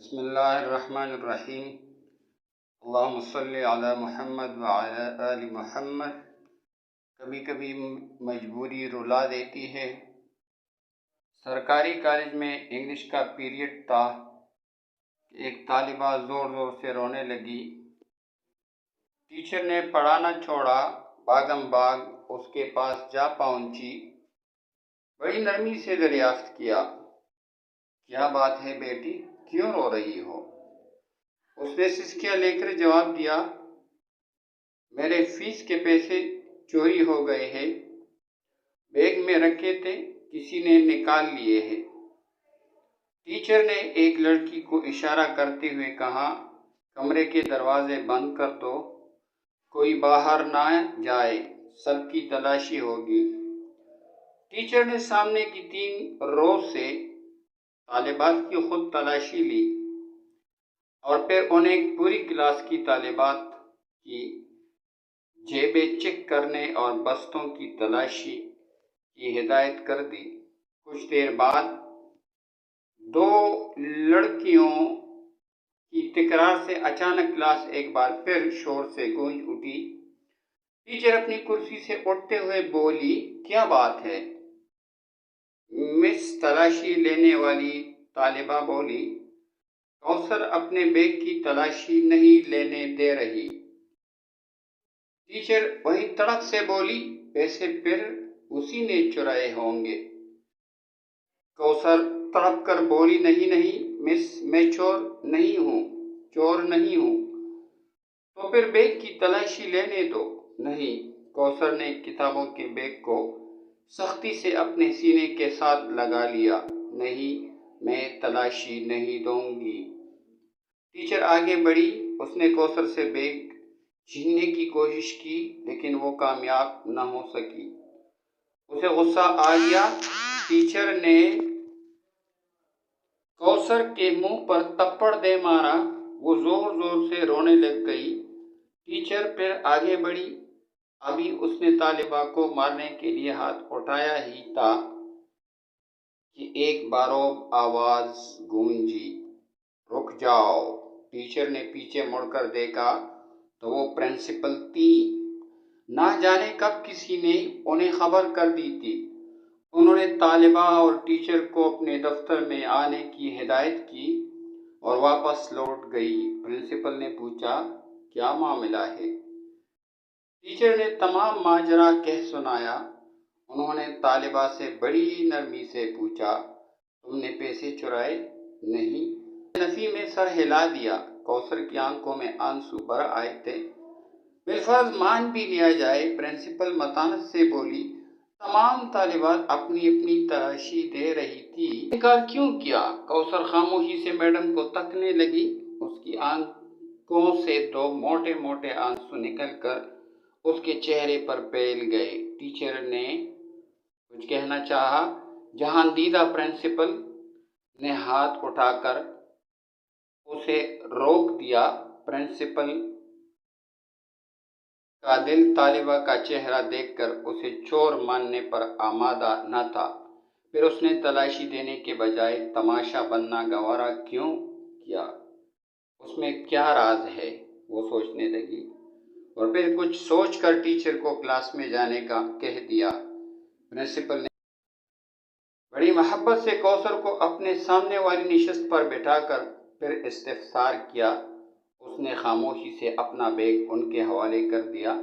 بسم اللہ الرحمن الرحیم۔ اللہم صلی علی محمد وعلی آل محمد۔ کبھی کبھی مجبوری رلا دیتی ہے۔ سرکاری کالج میں انگلش کا پیریڈ تھا کہ ایک طالبہ زور زور سے رونے لگی۔ ٹیچر نے پڑھانا چھوڑا، بھاگم بھاگ اس کے پاس جا پہنچی، بڑی نرمی سے دریافت کیا، کیا بات ہے بیٹی، کیوں رو رہی ہو؟ اس نے سسکیاں لے کر جواب دیا، میرے فیس کے پیسے چوری ہو گئے ہیں، بیگ میں رکھے تھے، کسی نے نکال لیے ہیں۔ ٹیچر نے ایک لڑکی کو اشارہ کرتے ہوئے کہا، کمرے کے دروازے بند کر دو، کوئی باہر نہ جائے، سب کی تلاشی ہوگی۔ ٹیچر نے سامنے کی 3 رو سے طالبات کی خود تلاشی لی اور پھر انہیں پوری کلاس کی طالبات کی جیبیں چیک کرنے اور بستوں کی تلاشی کی ہدایت کر دی۔ کچھ دیر بعد 2 لڑکیوں کی تکرار سے اچانک کلاس ایک بار پھر شور سے گونج اٹھی۔ ٹیچر اپنی کرسی سے اٹھتے ہوئے بولی، کیا بات ہے؟ مس تلاشی لینے والی طالبہ بولی، کوثر اپنے بیگ کی تلاشی نہیں لینے دے رہی۔ ٹیچر وہی تڑپ سے بولی، پیسے پھر اسی نے چرائے ہوں گے۔ کوثر تڑپ کر بولی، نہیں مس، میں چور نہیں ہوں۔ تو پھر بیگ کی تلاشی لینے دو۔ نہیں۔ کوثر نے کتابوں کے بیگ کو سختی سے اپنے سینے کے ساتھ لگا لیا۔ نہیں، میں تلاشی نہیں دوں گی۔ ٹیچر آگے بڑھی، اس نے کوثر سے بیگ چھیننے کی کوشش کی لیکن وہ کامیاب نہ ہو سکی۔ اسے غصہ آ گیا۔ ٹیچر نے کوثر کے منہ پر تھپڑ دے مارا، وہ زور زور سے رونے لگ گئی۔ ٹیچر پھر آگے بڑھی، ابھی اس نے طالبہ کو مارنے کے لیے ہاتھ اٹھایا ہی تھا کہ ایک باروب آواز گونجی، رک جاؤ۔ ٹیچر نے پیچھے مڑ کر دیکھا تو وہ پرنسپل تھی۔ نہ جانے کب کسی نے انہیں خبر کر دی تھی۔ انہوں نے طالبہ اور ٹیچر کو اپنے دفتر میں آنے کی ہدایت کی اور واپس لوٹ گئی۔ پرنسپل نے پوچھا، کیا معاملہ ہے؟ ٹیچر نے تمام ماجرا کہہ سنایا۔ انہوں نے طالبہ سے بڑی نرمی سے پوچھا، تم نے پیسے چرائے؟ نہیں۔ نفی میں سر ہلا دیا۔ کوثر کی آنکھوں میں آنسو بھر آئے تھے۔ بالفرض مان بھی لیا جائے، پرنسپل متانت سے بولی، تمام طالبات اپنی اپنی تلاشی دے رہی تھی، انکار کیوں کیا؟ کوثر خاموشی سے میڈم کو تکنے لگی۔ اس کی آنکھوں سے 2 موٹے موٹے آنسو نکل کر اس کے چہرے پر پھیل گئے۔ ٹیچر نے کچھ کہنا چاہا، جہاں دیدہ پرنسپل نے ہاتھ اٹھا کر اسے روک دیا۔ پرنسپل کا دل طالبہ کا چہرہ دیکھ کر اسے چور ماننے پر آمادہ نہ تھا۔ پھر اس نے تلاشی دینے کے بجائے تماشا بننا گوارا کیوں کیا؟ اس میں کیا راز ہے؟ وہ سوچنے لگی اور پھر کچھ سوچ کر ٹیچر کو کلاس میں جانے کا کہہ دیا۔ پرنسپل نے بڑی محبت سے کوثر کو اپنے سامنے والی نشست پر بٹھا کر پھر استفسار کیا۔ اس نے خاموشی سے اپنا بیگ ان کے حوالے کر دیا۔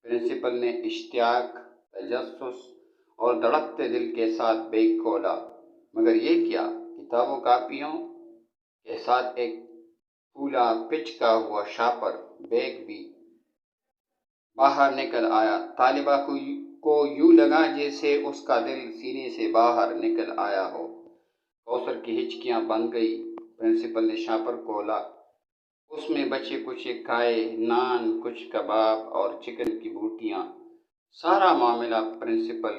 پرنسپل نے اشتیاق، تجسس اور دھڑکتے دل کے ساتھ بیگ کھولا، مگر یہ کیا؟ کتابوں کاپیوں کے ساتھ ایک پھولا پچکا ہوا شاپر بیگ بھی باہر نکل آیا۔ طالبہ کو یوں لگا جیسے اس کا دل سینے سے باہر نکل آیا ہو۔ کوثر کی ہچکیاں بن گئی۔ پرنسپل نے شاپر کھولا، اس میں بچے کچھ کھائے، نان، کچھ کباب اور چکن کی بوٹیاں۔ سارا معاملہ پرنسپل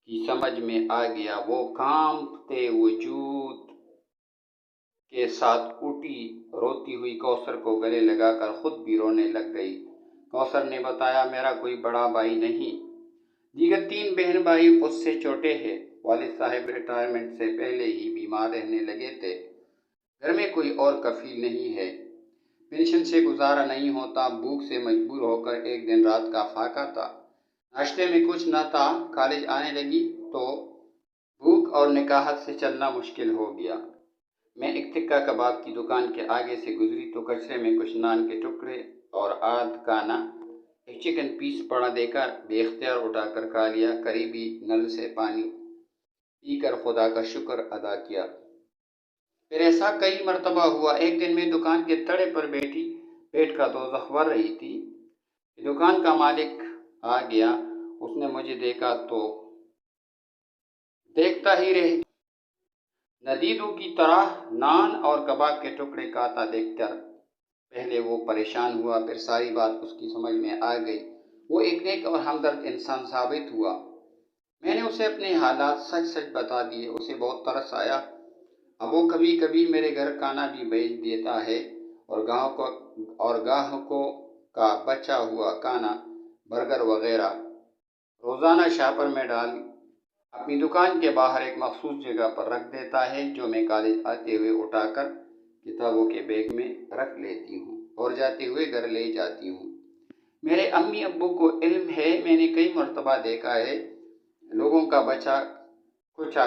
کی سمجھ میں آ گیا۔ وہ کانپتے وجود کے ساتھ اٹھی، روتی ہوئی کوثر کو گلے لگا کر خود بھی رونے لگ گئی۔ کوثر نے بتایا، میرا کوئی بڑا بھائی نہیں، دیگر 3 بہن بھائی اس سے چھوٹے ہیں۔ والد صاحب ریٹائرمنٹ سے پہلے ہی بیمار رہنے لگے تھے۔ گھر میں کوئی اور کفیل نہیں ہے، پینشن سے گزارا نہیں ہوتا، بھوک سے مجبور ہو کر ایک دن رات کا فاقہ تھا، ناشتے میں کچھ نہ تھا، کالج آنے لگی تو بھوک اور نکاحت سے چلنا مشکل ہو گیا۔ میں ایک ٹکا کباب کی دکان کے آگے سے گزری تو کچرے میں کچھ نان کے ٹکڑے اور آدھ کانا ایک چکن پیس پڑا دیکھا، بے اختیار اٹھا کر کھا لیا۔ قریبی نل سے پانی پی کر خدا کا شکر ادا کیا۔ پھر ایسا کئی مرتبہ ہوا۔ ایک دن میں دکان کے تڑے پر بیٹھی پیٹ کا دوزخ ور رہی تھی، دکان کا مالک آ گیا، اس نے مجھے دیکھا تو دیکھتا ہی رہ ندیدوں کی طرح نان اور کباب کے ٹکڑے کھاتا دیکھ کر پہلے وہ پریشان ہوا، پھر ساری بات اس کی سمجھ میں آ گئی۔ وہ ایک نیک اور ہمدرد انسان ثابت ہوا۔ میں نے اسے اپنے حالات سچ سچ بتا دیے، اسے بہت ترس آیا۔ اب وہ کبھی کبھی میرے گھر کھانا بھی بھیج دیتا ہے اور گاہکوں کا بچا ہوا کھانا، برگر وغیرہ روزانہ شاپر میں ڈال اپنی دکان کے باہر ایک مخصوص جگہ پر رکھ دیتا ہے، جو میں کالج آتے ہوئے اٹھا کر کتابوں کے بیگ میں رکھ لیتی ہوں اور جاتے ہوئے گھر لے جاتی ہوں۔ میرے امی ابو کو علم ہے، میں نے کئی مرتبہ دیکھا ہے لوگوں کا بچا کچا